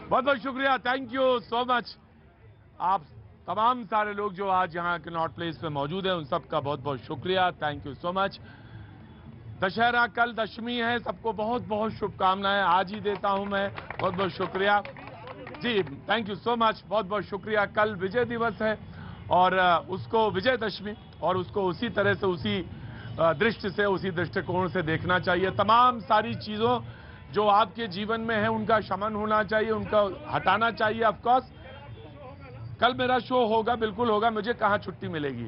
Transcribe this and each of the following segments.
बहुत बहुत शुक्रिया, थैंक यू सो मच। आप तमाम सारे लोग जो आज यहाँ कनॉट प्लेस पे मौजूद हैं, उन सबका बहुत बहुत शुक्रिया, thank you so much. Dussehra कल दशमी है, सबको बहुत बहुत शुभकामनाएं आज ही देता हूं मैं, बहुत बहुत शुक्रिया जी, थैंक यू सो मच, बहुत बहुत शुक्रिया। कल विजय दिवस है और उसको विजयदशमी, और उसको उसी तरह से, उसी दृष्टि से, उसी दृष्टिकोण से देखना चाहिए। तमाम सारी चीजों जो आपके जीवन में है उनका शमन होना चाहिए, उनका हटाना चाहिए। ऑफ कोर्स कल मेरा शो होगा, बिल्कुल होगा, मुझे कहां छुट्टी मिलेगी।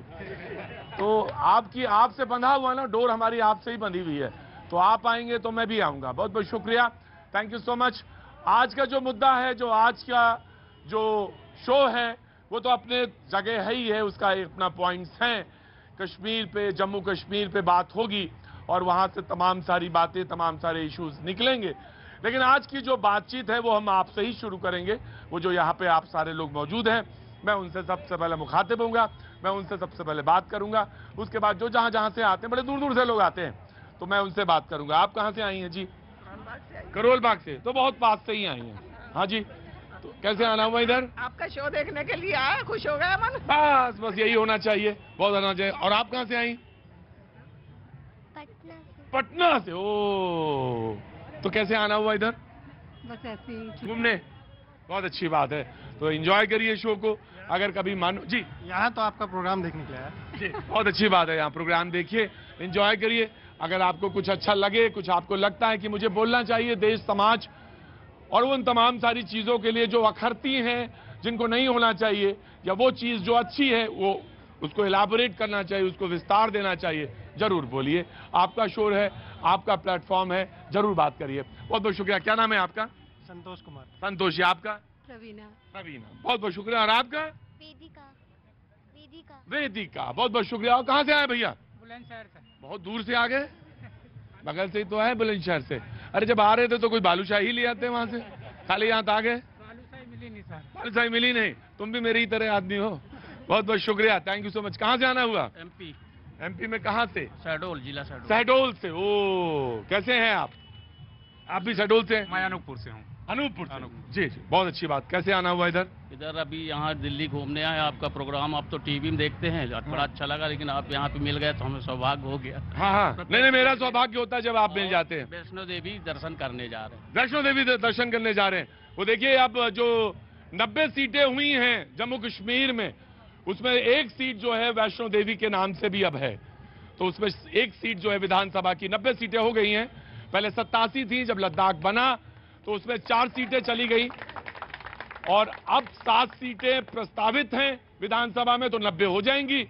तो आपकी, आपसे बंधा हुआ ना डोर, हमारी आपसे ही बंधी हुई है, तो आप आएंगे तो मैं भी आऊंगा। बहुत बहुत शुक्रिया, थैंक यू सो मच। आज का जो मुद्दा है, जो आज का जो शो है, वो तो अपने जगह है ही है, उसका अपना पॉइंट्स हैं। कश्मीर पे, जम्मू कश्मीर पे बात होगी और वहां से तमाम सारी बातें, तमाम सारे इश्यूज निकलेंगे। लेकिन आज की जो बातचीत है वो हम आपसे ही शुरू करेंगे। वो जो यहाँ पे आप सारे लोग मौजूद हैं, मैं उनसे सबसे पहले मुखातिब होऊंगा, मैं उनसे सबसे पहले बात करूंगा। उसके बाद जो जहां जहां से आते हैं, बड़े दूर दूर से लोग आते हैं, तो मैं उनसे बात करूंगा। आप कहां से आई हैं जी? करोल बाग से, तो बहुत पास से ही आई हैं। हाँ जी, तो कैसे आना हुआ इधर? आपका शो देखने के लिए आया, खुश हो गया मन। बस बस यही होना चाहिए, बहुत होना चाहिए। और आप कहां से आई? पटना से। पटना से, ओ, तो कैसे आना हुआ इधर? बस ऐसे ही घूमने, बहुत अच्छी बात है। तो एंजॉय करिए शो को, अगर कभी मान जी। यहाँ तो आपका प्रोग्राम देखने के लिए आया जी, बहुत अच्छी बात है, यहाँ प्रोग्राम देखिए, एंजॉय करिए। अगर आपको कुछ अच्छा लगे, कुछ आपको लगता है कि मुझे बोलना चाहिए देश समाज और उन तमाम सारी चीजों के लिए जो अखरती हैं, जिनको नहीं होना चाहिए, या वो चीज जो अच्छी है वो उसको इलाबोरेट करना चाहिए, उसको विस्तार देना चाहिए, जरूर बोलिए। आपका शोर है, आपका प्लेटफॉर्म है, जरूर बात करिए। बहुत बहुत शुक्रिया। क्या नाम है आपका? संतोष कुमार। संतोष जी, आपका? रवीना। रवीना, बहुत बहुत शुक्रिया। और आपका? वेदिका। वेदिका। वेदिका, बहुत बहुत शुक्रिया। और कहाँ से आए भैया? बुलंदशहर से। बहुत दूर से आ गए, बगल से ही तो है, बुलंदशहर से। अरे जब आ रहे थे तो कोई बालूशाही ले आते वहां से, खाली यहाँ आ गए। बालूशाही मिली नहीं सर। बालूशाही मिली नहीं, तुम भी मेरी ही तरह आदमी हो। बहुत बहुत शुक्रिया, थैंक यू सो मच। कहाँ से आना हुआ? एमपी। एमपी में कहाँ से? शहडोल, जिला शहडोल। शहडोल से। ओ, कैसे हैं आप? आप भी शहडोल से? मैं अनूपपुर से हूँ। अनूपपुर से। जी जी, बहुत अच्छी बात। कैसे आना हुआ इधर? इधर अभी यहाँ दिल्ली घूमने आए। आपका प्रोग्राम आप तो टीवी में देखते हैं, बड़ा अच्छा लगा, लेकिन आप यहाँ पे मिल गए तो हमें सौभाग्य हो गया। हाँ हाँ, नहीं नहीं, मेरा सौभाग्य होता है जब आप मिल जाते हैं। वैष्णो देवी दर्शन करने जा रहे हैं। वैष्णो देवी दर्शन करने जा रहे हैं। वो देखिए, अब जो 90 सीटें हुई हैं जम्मू कश्मीर में, उसमें एक सीट जो है वैष्णो देवी के नाम से भी अब है। तो उसमें एक सीट जो है विधानसभा की, 90 सीटें हो गई हैं। पहले 87 थी, जब लद्दाख बना तो उसमें 4 सीटें चली गई, और अब 7 सीटें प्रस्तावित हैं विधानसभा में, तो 90 हो जाएंगी।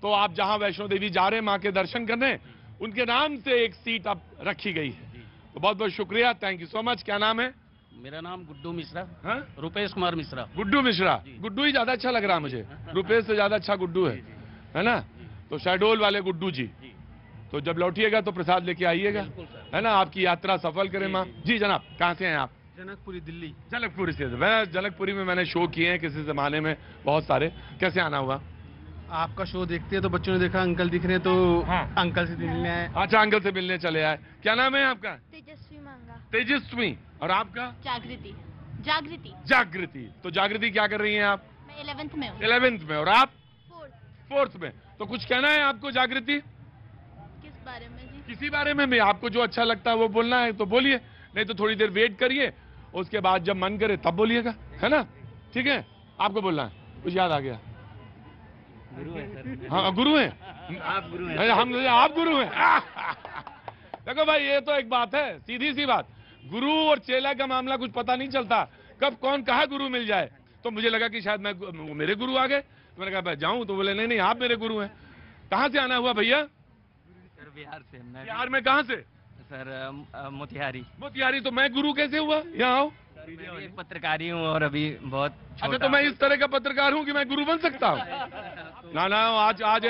तो आप जहां वैष्णो देवी जा रहे हैं मां के दर्शन करने, उनके नाम से एक सीट अब रखी गई है। तो बहुत बहुत शुक्रिया, थैंक यू सो मच। क्या नाम है? मेरा नाम गुड्डू मिश्रा। हाँ? रुपेश कुमार मिश्रा। गुड्डू मिश्रा। गुड्डू ही ज्यादा अच्छा लग रहा है मुझे, रुपेश से ज्यादा अच्छा गुड्डू है ना? तो शहडोल वाले गुड्डू जी, तो जब लौटिएगा तो प्रसाद लेके आइएगा, है ना? आपकी यात्रा सफल करें माँ। जी जनाब, कहाँ से हैं आप? जनकपुरी, दिल्ली। जनकपुरी से। मैं जनकपुरी में मैंने शो किए हैं किसी जमाने में, बहुत सारे। कैसे आना हुआ? आपका शो देखते हैं तो बच्चों ने देखा अंकल दिख रहे हैं तो हाँ। अंकल से मिलने आए। अच्छा, अंकल से मिलने चले आए। क्या नाम है आपका? तेजस्वी मांगा। तेजस्वी। और आपका? जागृति। जागृति। जागृति। तो जागृति क्या कर रही हैं आप? मैं 11th में हूँ। 11th में। और आप? 4th। 4th में। तो कुछ कहना है आपको जागृति? किस बारे में जी? किसी बारे में भी आपको जो अच्छा लगता है वो बोलना है तो बोलिए, नहीं तो थोड़ी देर वेट करिए, उसके बाद जब मन करे तब बोलिएगा, है ना? ठीक है, आपको बोलना है। कुछ याद आ गया? गुरु है सर। हाँ, गुरु हैं आप गुरु हैं। हम, आप गुरु हैं। देखो भाई, ये तो एक बात है, सीधी सी बात। गुरु और चेला का मामला कुछ पता नहीं चलता, कब कौन कहा गुरु मिल जाए। तो मुझे लगा कि शायद मैं, मेरे गुरु आ गए, तो मैंने कहा मैं जाऊं, तो बोले नहीं नहीं, आप मेरे गुरु हैं। कहाँ से आना हुआ भैया? सर बिहार से। मैं बिहार में कहाँ से? सर मोतिहारी। मोतिहारी। तो मैं गुरु कैसे हुआ? यहाँ आओ। मैं भी एक पत्रकारी हूँ और अभी बहुत अच्छा, तो मैं इस तरह का पत्रकार हूँ कि मैं गुरु बन सकता हूँ? ना ना, आज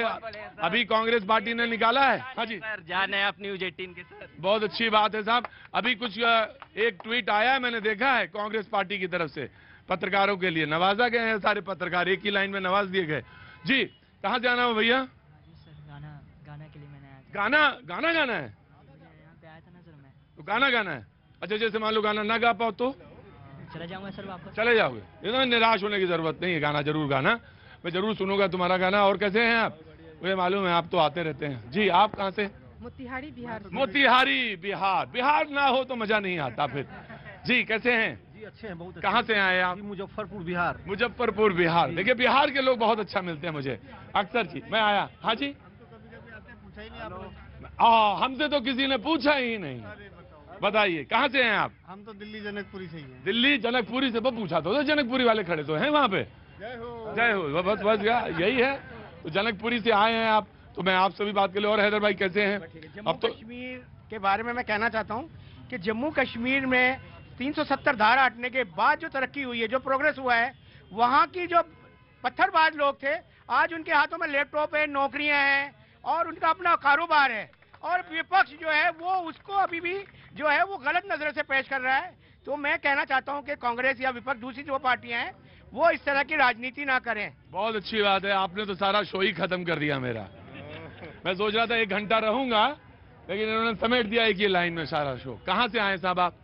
अभी कांग्रेस पार्टी ने निकाला है। हाँ जी सर, जाने आप न्यूज 18 के सर। बहुत अच्छी बात है साहब। अभी कुछ एक ट्वीट आया है, मैंने देखा है, कांग्रेस पार्टी की तरफ से पत्रकारों के लिए नवाजा गए हैं सारे पत्रकार, एक ही लाइन में नवाज दिए गए। जी, कहाँ से आना हो भैया? गाना के लिए मैंने आया था। गाना गाना है? यहाँ पे आया था ना सर मैं। तो गाना गाना है। अच्छा, जैसे मान लो गाना ना गा पाओ तो? चला जाऊंगा सर वापस। चले जाओगे? इतना निराश होने की जरूरत नहीं है, गाना जरूर गाना, मैं जरूर सुनूंगा तुम्हारा गाना। और कैसे हैं आप? मुझे मालूम है आप तो आते रहते हैं। जी आप कहाँ से? मोतिहारी बिहार से। मोतिहारी बिहार। बिहार ना हो तो मजा नहीं आता फिर। जी कैसे हैं? जी अच्छे हैं, बहुत कहाँ से आए आप? मुजफ्फरपुर बिहार। मुजफ्फरपुर बिहार। देखिए बिहार के लोग बहुत अच्छा मिलते हैं मुझे अक्सर। जी मैं आया। हाँ जी हमसे तो किसी ने पूछा ही नहीं। बताइए कहाँ से हैं आप? हम तो दिल्ली जनकपुरी से ही हैं। दिल्ली जनकपुरी से। पूछा तो जनकपुरी वाले खड़े तो हैं वहाँ पे। जय हो। बस बस यही है। तो जनकपुरी से आए हैं आप, तो मैं आपसे भी बात कर लूं। और हैदर भाई कैसे हैं? अब तो कश्मीर के बारे में मैं कहना चाहता हूँ कि जम्मू कश्मीर में 370 धारा हटने के बाद जो तरक्की हुई है, जो प्रोग्रेस हुआ है, वहाँ की जो पत्थरबाज लोग थे आज उनके हाथों में लैपटॉप है, नौकरियां हैं और उनका अपना कारोबार है। और विपक्ष जो है वो उसको अभी भी जो है वो गलत नजर से पेश कर रहा है। तो मैं कहना चाहता हूं कि कांग्रेस या विपक्ष दूसरी जो पार्टियां हैं वो इस तरह की राजनीति ना करें। बहुत अच्छी बात है, आपने तो सारा शो ही खत्म कर दिया मेरा। मैं सोच रहा था 1 घंटा रहूंगा, लेकिन इन्होंने समेट दिया एक ही लाइन में सारा शो। कहाँ से आए साहब आप?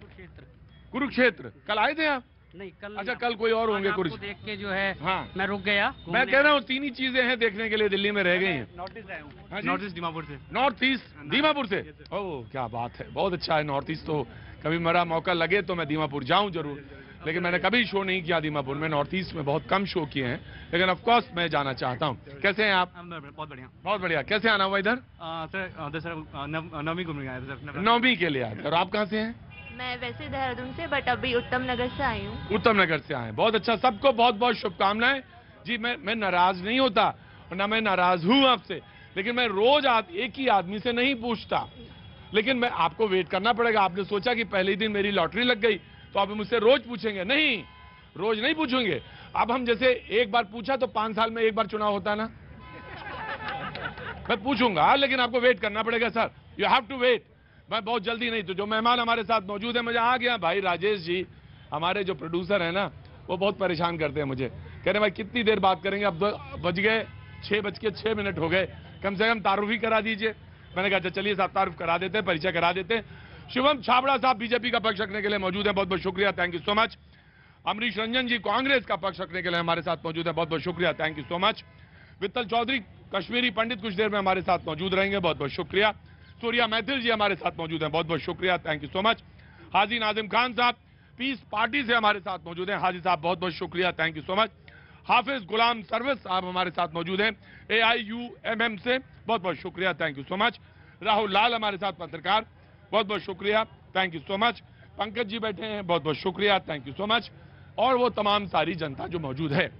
कुरुक्षेत्र। कल आए थे आप? नहीं कल अच्छा कल कोई और होंगे। आपको देख के जो है हाँ मैं रुक गया। मैं कह रहा हूँ 3 ही चीजें हैं देखने के लिए, दिल्ली में रह गई हैं। नॉर्थ ईस्ट आया हूँ। हाँ जी? नॉर्थ ईस्ट दीमापुर से। नॉर्थ ईस्ट दीमापुर से। ओह क्या बात है, बहुत अच्छा है नॉर्थ ईस्ट। तो कभी मेरा मौका लगे तो मैं दीमापुर जाऊं जरूर, लेकिन मैंने कभी शो नहीं किया दीमापुर में। नॉर्थ ईस्ट में बहुत कम शो किए हैं, लेकिन ऑफ कोर्स मैं जाना चाहता हूं। कैसे हैं आप? बहुत बढ़िया। बहुत बढ़िया। कैसे आना हुआ इधर? सर नवमी घूमने आए थे सर। 9वीं के लिए आए। और आप कहाँ से हैं? मैं वैसे देहरादून से बट अभी उत्तम नगर से आई हूँ। उत्तम नगर से आए। बहुत अच्छा, सबको बहुत बहुत शुभकामनाएं। जी मैं नाराज नहीं होता और ना मैं नाराज हूं आपसे, लेकिन मैं रोज एक ही आदमी से नहीं पूछता, लेकिन मैं आपको वेट करना पड़ेगा। आपने सोचा कि पहले ही दिन मेरी लॉटरी लग गई तो आप मुझसे रोज पूछेंगे? नहीं, रोज नहीं पूछेंगे। अब हम जैसे एक बार पूछा तो 5 साल में एक बार चुनाव होता ना। मैं पूछूंगा लेकिन आपको वेट करना पड़ेगा sir. You have to wait. मैं बहुत जल्दी नहीं। तो जो मेहमान हमारे साथ मौजूद है, मुझे आ गया भाई राजेश जी, हमारे जो प्रोड्यूसर है ना, वो बहुत परेशान करते हैं मुझे। कह रहे भाई कितनी देर बात करेंगे, अब बज गए 6:06 हो गए, कम से कम तारुफ ही करा दीजिए। मैंने कहा अच्छा चलिए साहब तारुफ करा देते हैं, परिचय करा देते हैं। शिवम छाबड़ा साहब बीजेपी का पक्ष रखने के लिए मौजूद है, बहुत बहुत शुक्रिया, thank you so much. Amrish Ranjan ji Congress का पक्ष रखने के लिए हमारे साथ मौजूद है, बहुत बहुत शुक्रिया, thank you so much. Vittal Chaudhary Kashmiri Pandit कुछ देर में हमारे साथ मौजूद रहेंगे, बहुत बहुत शुक्रिया। सूर्या मैथिल जी हमारे साथ मौजूद हैं, बहुत बहुत शुक्रिया, थैंक यू सो मच। हाजी नाजिम खान साहब पीस पार्टी से हमारे साथ मौजूद हैं, हाजी साहब बहुत बहुत शुक्रिया, thank you so much. Hafiz Ghulam service साहब हमारे साथ मौजूद हैं AIUMM से, बहुत बहुत शुक्रिया, thank you so much. Rahul Lal हमारे साथ पत्रकार, बहुत बहुत शुक्रिया, thank you so much. Pankaj ji बैठे हैं, बहुत बहुत शुक्रिया, थैंक यू सो मच। और वो तमाम सारी जनता जो मौजूद है,